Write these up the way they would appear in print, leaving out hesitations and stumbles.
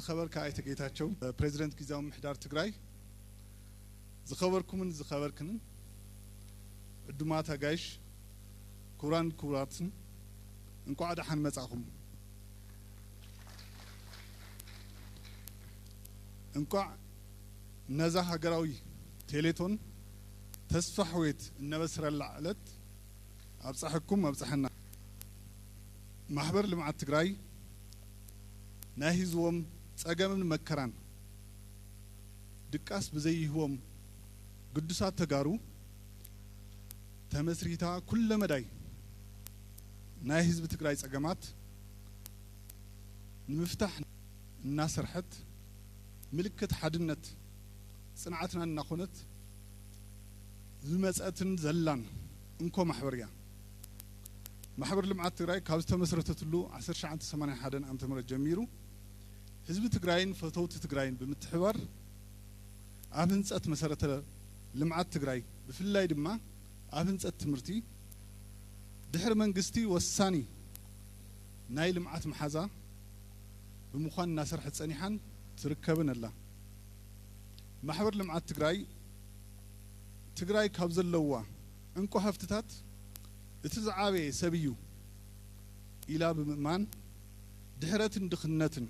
زخبر كايت جيتاتشو بريزيدنت كيزاو محدار تግራይ زخبركمن زخبركن الدماتا ጋይሽ ኩራን ኩራትን እንኳን አዳሐን መጻኹም እንኳን ነዛ ሀገራዊ ቴሌቶን ተስፋ ሕዌት እነበስረላ ዕለት አብጻሕኩም አብጻሕና ማህበር ልምዓት ትግራይ ናይ ህዝቦም ጸገምን መከራን ድቃስ በዘይህቦም ቅዱሳት ተጋሩ ተመስሪታ ኩለ መዳይ ናይ ህዝብ ትግራይ ጸገማት ንምፍታሕ እናሰርሐት ምልክት ሓድነት ጽንዓትና እናኾነት ዝመጸትን ዘላን እንኮ ማሕበርያ ማሕበር ልምዓት ትግራይ ካብ ዝተመስረተትሉ 1981 ዓመተ ምህረት ጀሚሩ ህዝብ ትግራይን ፈተውት ትግራይን ብምትሕባር ኣብ ህንጸት መሰረተ ልምዓት ትግራይ ብፍላይ ድማ ኣብ ህንጸት ትምህርቲ ድሕር መንግስቲ ወሳኒ ናይ ልምዓት መሓዛ ብምዃን እናሰርሐ ጸኒሓን ትርከብን ኣላ ማሕበር ልምዓት ትግራይ ካብ ዘለዋ እንቁ ሃፍትታት እቲ ዝዓበየ ሰብዩ ኢላ ብምእማን ድሕረትን ድኽነትን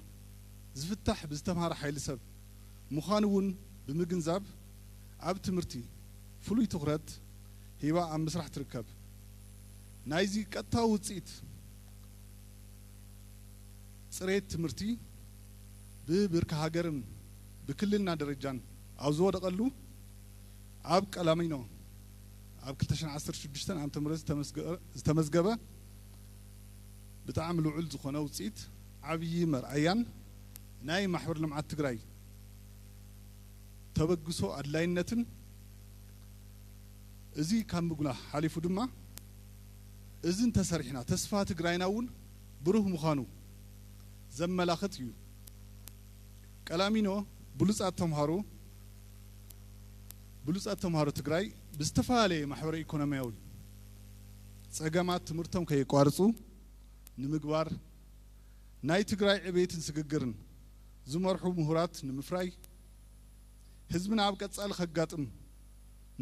ዝፍታሕ ብዝተምሃረ ሓይሊ ሰብ ምዃኑውን ብምግንዛብ ኣብ ትምህርቲ ፍሉይ ትኹረት ሂባ ኣብ ምስራሕ ትርከብ ናይዚ ቀጥታዊ ውፅኢት ጽሬት ትምህርቲ ብብርካ ሃገርን ብክልልና ደረጃን ኣብ ዝወደቐሉ ኣብ ቀላሚኖ ኣብ 2016 ዓመተ ምህረት ዝተመዝገበ ብጣዕሚ ልዑል ዝኾነ ውፅኢት ዓብይ መርኣያን ናይ ማሕበር ልምዓት ትግራይ ተበግሶ ኣድላይነትን እዚ ካብ ምግና ሓሊፉ ድማ እዝን ተሰሪሕና ተስፋ ትግራይናውን ብሩህ ምዃኑ ዘመላኽት እዩ ቀላሚኖ ብሉጻት ተምሃሮ ትግራይ ብዝተፈላለየ ማሕበራዊ ኢኮኖሚያዊ ጸገማት ትምህርቶም ከይቋርጹ ንምግባር ናይ ትግራይ ዕቤትን ስግግርን ዝመርሑ ምሁራት ንምፍራይ ህዝብና ኣብ ቀጻሊ ከጋጥም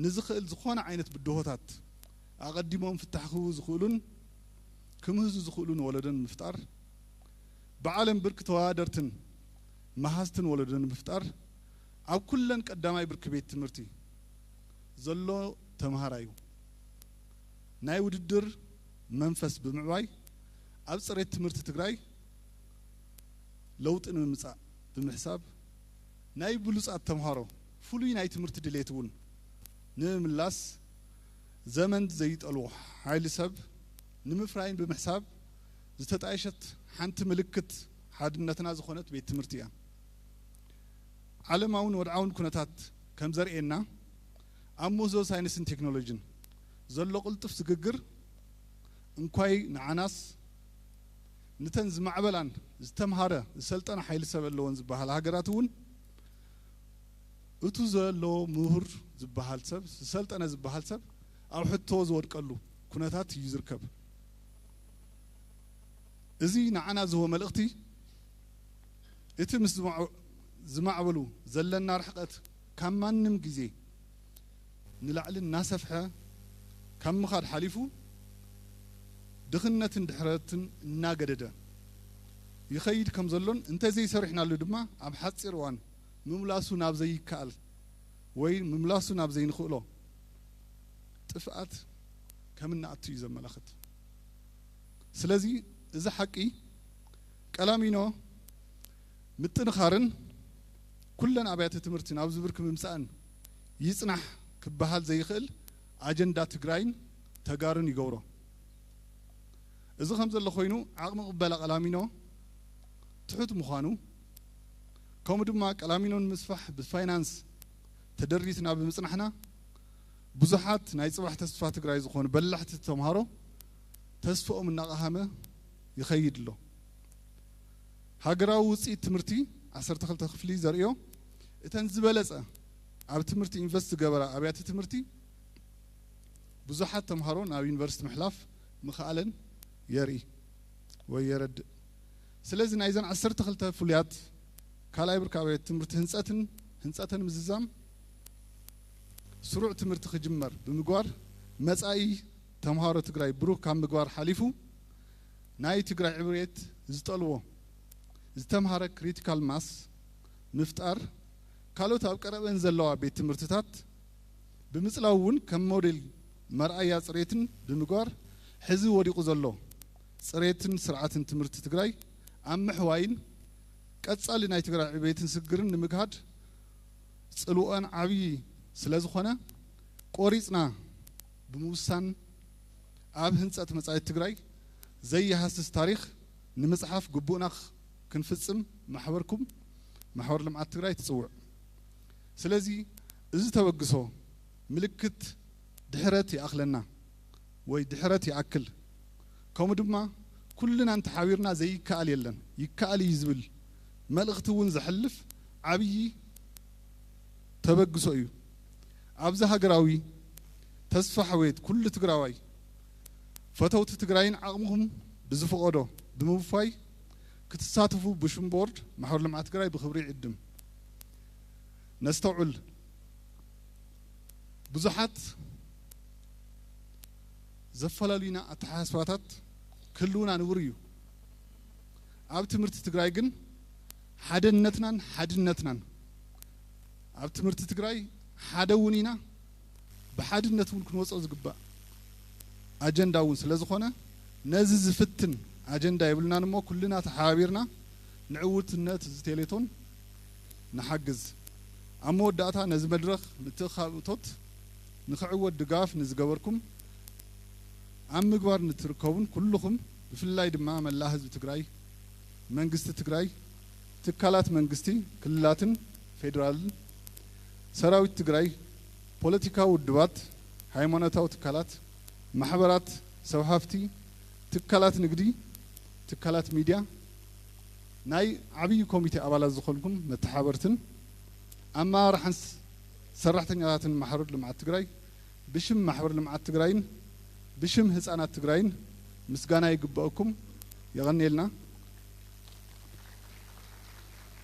ንዝኽእል ዝኾነ ዓይነት ብድሆታት ኣቐዲሞም ፍታሕኽቡ ዝኽእሉን ክምህዙ ዝኽእሉን ወለዶን ምፍጣር ብዓለም ብርክ ተወዳደርትን መሃዝትን ወለዶን ምፍጣር ኣብ ኩለን ቀዳማይ ብርክ ቤት ትምህርቲ ዘሎ ተምሃራዩ ናይ ውድድር መንፈስ ብምዕባይ ኣብ ጽሬት ትምህርቲ ትግራይ ለውጥ ንምምጻእ ብምሕሳብ ናይ ብሉጻት ተምሃሮ ፍሉይ ናይ ትምህርቲ ድሌትውን ንምምላስ ዘመን ዘይጠልዎ ሓይሊ ሰብ ንምፍራይን ብምሕሳብ ዝተጣየሸት ሓንቲ ምልክት ሓድነትና ዝኾነት ቤት ትምህርቲ እያ ዓለማውን ወድዓውን ኩነታት ከም ዘርኤና ኣብ ሙዞ ሳይንስን ቴክኖሎጂን ዘሎ ቅልጡፍ ዝግግር እንኳይ ንዓናስ ንተን ዝማዕበላን ዝተምሃረ ዝሰልጠነ ሓይሊ ሰብ ኣለዎን ዝበሃል ሃገራት እውን እቱ ዘሎ ምሁር ዝበሃል ሰብ ዝሰልጠነ ዝበሃል ሰብ ኣብ ሕቶ ዝወድቀሉ ኩነታት እዩ ዝርከብ እዚ ንዓና ዝህቦ መልእኽቲ እቲ ምስ ዝማዕበሉ ዘለና ርሕቀት ካብ ማንም ግዜ ንላዕሊ እናሰፍሐ ካብ ምኻድ ሓሊፉ ድኽነትን ድሕረትን እናገደደ ይኸይድ ከም ዘሎን እንተዘይሰሪሕናሉ ድማ ኣብ ሓፂር እዋን ምምላሱ ናብ ዘይከኣል ወይ ምምላሱ ናብ ዘይንኽእሎ ጥፍኣት ከም እናኣቱ እዩ ዘመላኽት ስለዚ እዚ ሓቂ ቀላሚኖ ምጥንኻርን ኩለን ኣብያተ ትምህርቲ ናብ ዝብርክ ምምጻእን ይጽናሕ ክበሃል ዘይኽእል ኣጀንዳ ትግራይን ተጋሩን ይገብሮ እዚ ከም ዘሎ ኮይኑ ዓቕሚ ቅበላ ቀላሚኖ ትሑት ምዃኑ ከምኡ ድማ ቀላሚኖን ምስፋሕ ብፋይናንስ ተደሪትና ብምጽናሕና ብዙሓት ናይ ጽባሕ ተስፋ ትግራይ ዝኾኑ በላሕቲ ተምሃሮ ተስፋኦም እናቐሃመ ይኸይድ ኣሎ ሃገራዊ ውፅኢት ትምህርቲ 12 ክፍሊ ዘርእዮ እተን ዝበለጸ ኣብ ትምህርቲ ኢንቨስት ዝገበራ ኣብያተ ትምህርቲ ብዙሓት ተምሃሮ ናብ ዩኒቨርሲቲ ምሕላፍ ምኽኣለን የርኢ ወይ የረድእ ስለዚህ ናይዘን 12 ፍሉያት ካልኣይ ብርካቤ ትምህርቲ ህንፀትን ምዝዛም ስሩዕ ትምህርቲ ክጅመር ብምግባር መጻኢ ተምሃሮ ትግራይ ብሩህ ካብ ምግባር ሓሊፉ ናይ ትግራይ ዕብየት ዝጠልዎ ዝተምሃረ ክሪቲካል ማስ ምፍጣር ካልኦት ኣብ ቀረበን ዘለዋ ቤት ትምህርትታት ብምጽላው እውን ከም ሞዴል መርኣያ ጽሬትን ብምግባር ሕዚ ወዲቁ ዘሎ ጽሬትን ስርዓትን ትምህርቲ ትግራይ ኣብ ምሕዋይን ቀጻሊ ናይ ትግራይ ዕብየትን ስግርን ንምግሃድ ጽልኦን ዓብይ ስለዝኾነ ቆሪጽና ብምውሳን ኣብ ህንጸት መጻኢ ትግራይ ዘይሃስስ ታሪኽ ንምጽሓፍ ግቡእና ክንፍጽም ማሕበርኩም ማሕበር ልምዓት ትግራይ ትጽውዕ ስለዚ እዚ ተበግሶ ምልክት ድሕረት ይኣኽለና ወይ ድሕረት ይኣክል ከምኡ ድማ ኩልና እንተሓቢርና ዘይከኣል የለን ይከኣል ይዝብል መልእኽቲ እውን ዘሕልፍ ዓብይ ተበግሶ እዩ ኣብዚ ሃገራዊ ተስፋ ሕዌት ኩሉ ትግራዋይ ፈተውቲ ትግራይን ዓቕምኩም ብዝፈቐዶ ብምውፋይ ክትሳተፉ ብሽም ቦርድ ማሕበር ልምዓት ትግራይ ብክብሪ ይዕድም ነስተውዕል ብዙሓት ዘፈላሉና ኣተሓሳስባታት ክህልውና ንቡር እዩ ኣብ ትምህርቲ ትግራይ ግን ሓደነትናን ሓድነትናን ኣብ ትምህርቲ ትግራይ ሓደ እውን ኢና ብሓድነት እውን ክንወፅኦ ዝግባእ ኣጀንዳ እውን ስለ ዝኾነ ነዚ ዝፍትን ኣጀንዳ ይብልናን እሞ ኩልና ተሓባቢርና ንዕውትነት እዚ ቴሌቶን ንሓግዝ ኣብ መወዳእታ ነዚ መድረኽ ምትኻብቶት ንኽዕወት ድጋፍ ንዝገበርኩም ኣብ ምግባር ንትርከቡን ኩልኹም ብፍላይ ድማ መላ ህዝቢ ትግራይ መንግስቲ ትግራይ ትካላት መንግስቲ ክልላትን ፌደራልን ሰራዊት ትግራይ ፖለቲካዊ ውድባት ሃይማኖታዊ ትካላት ማሕበራት ሰብ ሃፍቲ ትካላት ንግዲ ትካላት ሚድያ ናይ ዓብይ ኮሚቴ ኣባላት ዝኾንኩም መተሓበርትን ኣመራርሓን ሰራሕተኛታትን ማሕበር ልምዓት ትግራይ ብሽም ማሕበር ልምዓት ትግራይን ብሽም ህፃናት ትግራይን ምስጋና ይግባአኩም ይغنيلنا